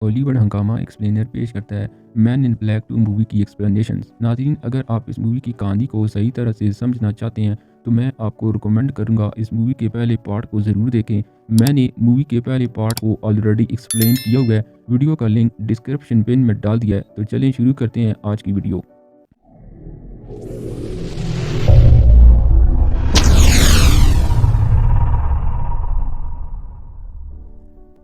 बॉलीवुड हंगामा एक्सप्लेनर पेश करता है मैन इन ब्लैक 2 मूवी की एक्सप्लेनेशंस। नाज़रीन, अगर आप इस मूवी की कहानी को सही तरह से समझना चाहते हैं तो मैं आपको रिकमेंड करूंगा इस मूवी के पहले पार्ट को ज़रूर देखें। मैंने मूवी के पहले पार्ट को ऑलरेडी एक्सप्लेन किया हुआ है। वीडियो का लिंक डिस्क्रिप्शन पिन में डाल दिया है। तो चलें शुरू करते हैं आज की वीडियो।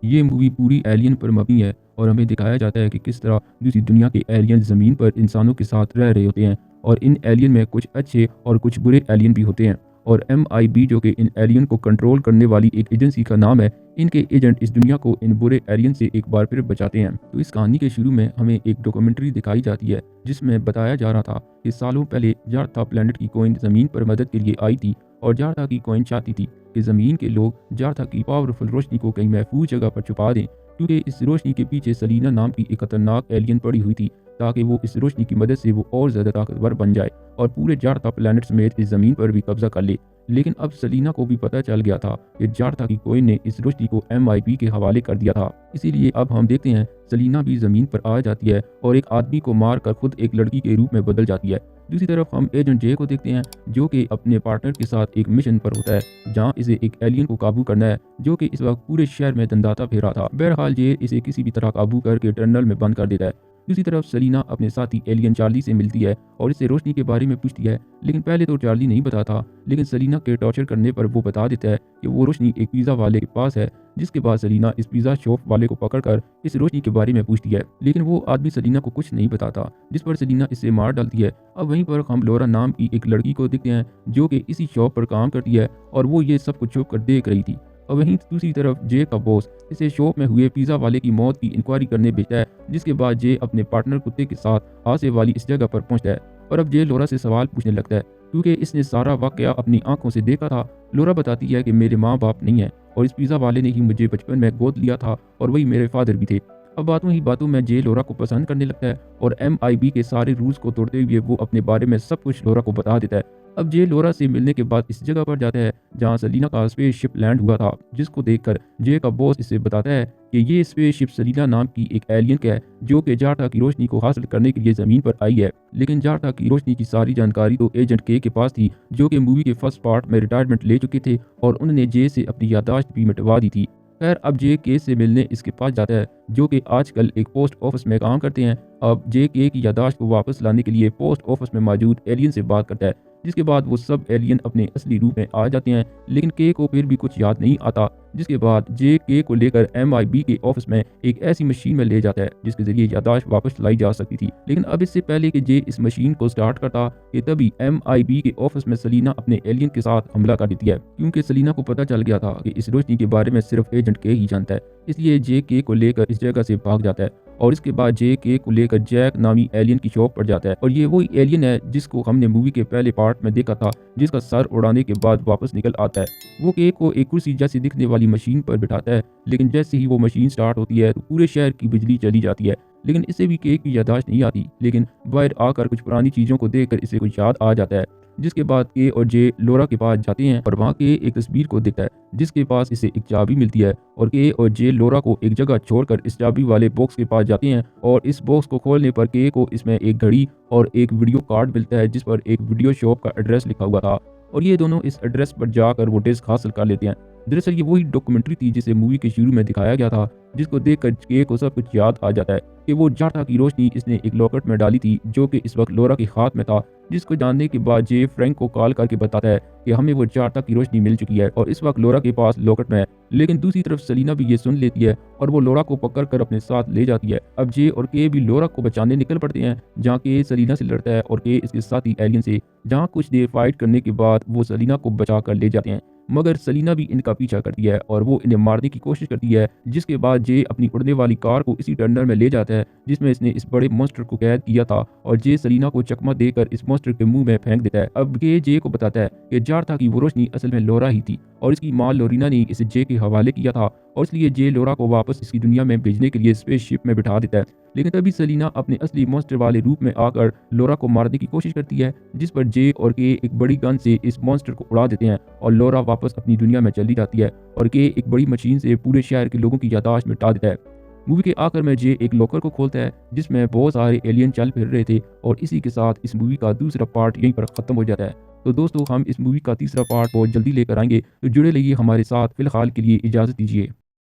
ये मूवी पूरी एलियन पर मबनी है और हमें दिखाया जाता है कि किस तरह दूसरी दुनिया के एलियन ज़मीन पर इंसानों के साथ रह रहे होते हैं और इन एलियन में कुछ अच्छे और कुछ बुरे एलियन भी होते हैं। और MIB जो कि इन एलियन को कंट्रोल करने वाली एक एजेंसी का नाम है, इनके एजेंट इस दुनिया को इन बुरे एलियन से एक बार फिर बचाते हैं। तो इस कहानी के शुरू में हमें एक डॉक्यूमेंट्री दिखाई जाती है जिसमें बताया जा रहा था कि सालों पहले जार्था प्लैनेट की कोइन ज़मीन पर मदद के लिए आई थी और जार्था की कोइन चाहती थी कि ज़मीन के लोग जार्था की पावरफुल रोशनी को कहीं महफूज जगह पर छुपा दें, क्योंकि इस रोशनी के पीछे सलीना नाम की एक खतरनाक एलियन पड़ी हुई थी, ताकि वो इस रोशनी की मदद से वो और ज़्यादा ताकतवर बन जाए और पूरे जार्था प्लैनेट समेत इस ज़मीन पर भी कब्जा कर ले। लेकिन अब सलीना को भी पता चल गया था कि जार्था की कोइन ने इस रोशनी को MIB के हवाले कर दिया था। इसीलिए अब हम देखते हैं सलीना भी ज़मीन पर आ जाती है और एक आदमी को मार कर खुद एक लड़की के रूप में बदल जाती है। दूसरी तरफ हम एजेंट जे को देखते हैं जो कि अपने पार्टनर के साथ एक मिशन पर होता है जहां इसे एक एलियन को काबू करना है जो कि इस वक्त पूरे शहर में दंदाता फेर रहा था। बहरहाल जे इसे किसी भी तरह काबू करके टनल में बंद कर देता है। दूसरी तरफ सलीना अपने साथी एलियन चार्ली से मिलती है और इससे रोशनी के बारे में पूछती है, लेकिन पहले तो चार्ली नहीं बताता, लेकिन सलीना के टॉर्चर करने पर वो बता देता है कि वो रोशनी एक पिज़्ज़ा वाले के पास है। जिसके बाद सलीना इस पिज़्ज़ा शॉप वाले को पकड़कर इस रोशनी के बारे में पूछती है, लेकिन वो आदमी सलीना को कुछ नहीं बताता, जिस पर सलीना इससे मार डालती है। अब वहीं पर हम लोरा नाम की एक लड़की को देखते हैं जो कि इसी शॉप पर काम करती है और वो ये सब कुछ छुप कर देख रही थी। और वहीं दूसरी तरफ जे का बॉस इसे शॉप में हुए पिज़्ज़ा वाले की मौत की इंक्वायरी करने भेजता है, जिसके बाद जे अपने पार्टनर कुत्ते के साथ हादसे वाली इस जगह पर पहुंचता है और अब जे लोरा से सवाल पूछने लगता है क्योंकि इसने सारा वाकया अपनी आंखों से देखा था। लोरा बताती है कि मेरे माँ बाप नहीं है और इस पिज़्ज़ा वाले ने ही मुझे बचपन में गोद लिया था और वही मेरे फादर भी थे। अब बातों ही बातों में जे लोरा को पसंद करने लगता है और MIB के सारे रूल्स को तोड़ते हुए वो अपने बारे में सब कुछ लोरा को बता देता है। अब जे लोरा से मिलने के बाद इस जगह पर जाता है जहां सलीना का स्पेसशिप लैंड हुआ था, जिसको देखकर जे का बॉस इसे बताता है कि ये स्पेसशिप सलीना नाम की एक एलियन का है जो कि जार्था की रोशनी को हासिल करने के लिए ज़मीन पर आई है। लेकिन जार्था की रोशनी की सारी जानकारी तो एजेंट के पास थी जो कि मूवी के फर्स्ट पार्ट में रिटायरमेंट ले चुके थे और उन्होंने जे से अपनी याददाश्त भी मिटवा दी थी। खैर, अब जे के से मिलने इसके पास जाता है जो कि आजकल एक पोस्ट ऑफिस में काम करते हैं। अब जे के की याददाश्त को वापस लाने के लिए पोस्ट ऑफिस में मौजूद एलियन से बात करता है, जिसके बाद वो सब एलियन अपने असली रूप में आ जाते हैं, लेकिन के को फिर भी कुछ याद नहीं आता। जिसके बाद जे के को लेकर MIB के ऑफिस में एक ऐसी मशीन में ले जाता है जिसके जरिए याददाश्त वापस लाई जा सकती थी। लेकिन अब इससे पहले कि जे इस मशीन को स्टार्ट करता कि तभी MIB के ऑफिस में सलीना अपने एलियन के साथ हमला कर देती है, क्योंकि सलीना को पता चल गया था कि इस रोशनी के बारे में सिर्फ एजेंट के ही जानता है। इसलिए जे के को लेकर इस जगह से भाग जाता है और इसके बाद जे के को लेकर जैक नामी एलियन की शॉप पर जाता है और ये वही एलियन है जिसको हमने मूवी के पहले पार्ट में देखा था, जिसका सर उड़ाने के बाद वापस निकल आता है। वो के को एक कुर्सी जैसी दिखने वाली मशीन पर बिठाता है, लेकिन जैसे ही वो मशीन स्टार्ट होती है तो पूरे शहर की बिजली चली जाती है। लेकिन इसे भी के की याददाश्त नहीं आती, लेकिन बाहर आकर कुछ पुरानी चीज़ों को देखकर इसे कुछ याद आ जाता है। जिसके बाद के और जे लोरा के पास जाते हैं और वहाँ के एक तस्वीर को देखता है जिसके पास इसे एक चाबी मिलती है और के और जे लोरा को एक जगह छोड़कर इस चाबी वाले बॉक्स के पास जाते हैं और इस बॉक्स को खोलने पर के को इसमें एक घड़ी और एक वीडियो कार्ड मिलता है जिस पर एक वीडियो शॉप का एड्रेस लिखा हुआ था और ये दोनों इस एड्रेस पर जाकर वो डिस्क हासिल कर लेते हैं। दरअसल ये वही डॉक्यूमेंट्री थी जिसे मूवी के शुरू में दिखाया गया था, जिसको देखकर के को सब कुछ याद आ जाता है कि वो जार्था की रोशनी इसने एक लॉकेट में डाली थी जो कि इस वक्त लोरा के हाथ में था। जिसको जानने के बाद जे फ्रैंक को कॉल करके बताता है कि हमें वो जार्था की रोशनी मिल चुकी है और इस वक्त लोरा के पास लॉकेट में है। लेकिन दूसरी तरफ सलीना भी ये सुन लेती है और वो लोरा को पकड़ कर अपने साथ ले जाती है। अब जे और के भी लोरा को बचाने निकल पड़ते हैं, जहाँ के सलीना से लड़ता है और के इसके साथी एलियन से, जहाँ कुछ देर फाइट करने के बाद वो सलीना को बचा कर ले जाते हैं। मगर सलीना भी इनका पीछा करती है और वो इन्हें मारने की कोशिश करती है, जिसके बाद जे अपनी उड़ने वाली कार को इसी टनल में ले जाता है जिसमें इसने इस बड़े मॉन्स्टर को कैद किया था और जे सलीना को चकमा देकर इस मॉन्स्टर के मुंह में फेंक देता है। अब के जे को बताता है कि जार्था की वो रोशनी असल में लोरा ही थी और इसकी माँ लोरीना ने इसे जे के हवाले किया था और इसलिए जे लोरा को वापस इसकी दुनिया में भेजने के लिए स्पेसशिप में बिठा देता है। लेकिन तभी सलीना अपने असली मॉन्स्टर वाले रूप में आकर लोरा को मारने की कोशिश करती है, जिस पर जे और के एक बड़ी गन से इस मॉन्स्टर को उड़ा देते हैं और लोरा वापस अपनी दुनिया में चली जाती है और के एक बड़ी मशीन से पूरे शहर के लोगों की याददाश्त मिटा देता है। मूवी के आखिर में जे एक लॉकर को खोलता है जिसमें बहुत सारे एलियन चल फिर रहे थे और इसी के साथ इस मूवी का दूसरा पार्ट यहीं पर ख़त्म हो जाता है। तो दोस्तों हम इस मूवी का तीसरा पार्ट बहुत जल्दी लेकर आएंगे, तो जुड़े रहिए हमारे साथ। फिलहाल के लिए इजाज़त दीजिए।